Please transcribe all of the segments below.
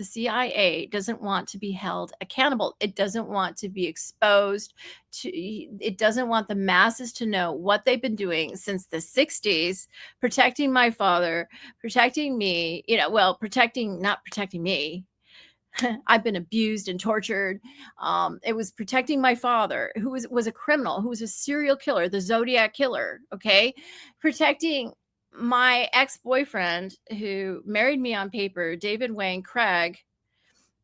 The CIA doesn't want to be held accountable. It doesn't want to be exposed to, it doesn't want the masses to know what they've been doing since the 60s, protecting my father, protecting me, well, not protecting me. I've been abused and tortured. It was protecting my father, who was a criminal, who was a serial killer, the Zodiac killer. Okay, protecting my ex-boyfriend who married me on paper, David Wayne Craig,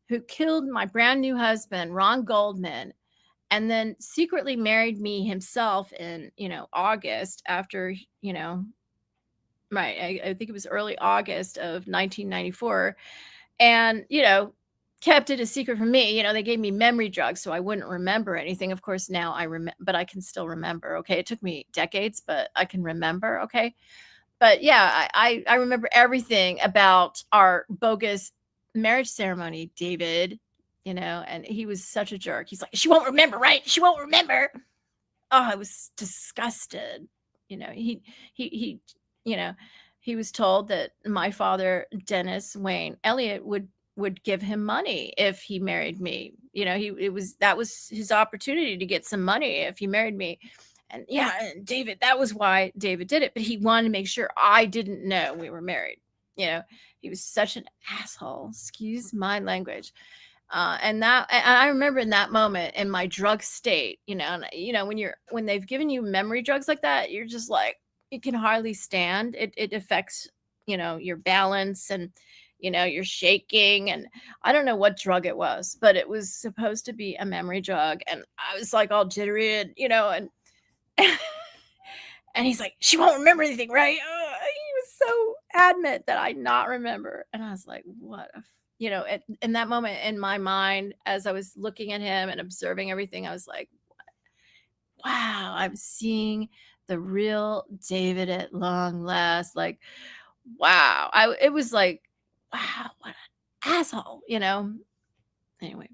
who killed my brand new husband, Ron Goldman, and then secretly married me himself in, August after, right. I think it was early August of 1994. And, kept it a secret from me. They gave me memory drugs so I wouldn't remember anything. Of course, now I remember, but I can still remember. Okay. It took me decades, but I can remember. Okay. But yeah, I remember everything about our bogus marriage ceremony, David, and he was such a jerk. He's like, she won't remember, right? She won't remember. Oh, I was disgusted. He, you know, he was told that my father, Dennis Wayne Elliott, would give him money if he married me. That was his opportunity to get some money if he married me. And yeah, and David, that was why David did it, but he wanted to make sure I didn't know we were married. You know, he was such an asshole. Excuse my language. And I remember in that moment in my drug state, when they've given you memory drugs like that, you're just like, you can hardly stand. It affects, your balance, and, you're shaking. And I don't know what drug it was, but it was supposed to be a memory drug. And I was like all jittery, and, and, and he's like, she won't remember anything, right? He was so adamant that I not remember. And I was like, what a in that moment in my mind, as I was looking at him and observing everything, I was like, wow, I'm seeing the real David at long last. Like, wow. It was like, wow, what an asshole, Anyway.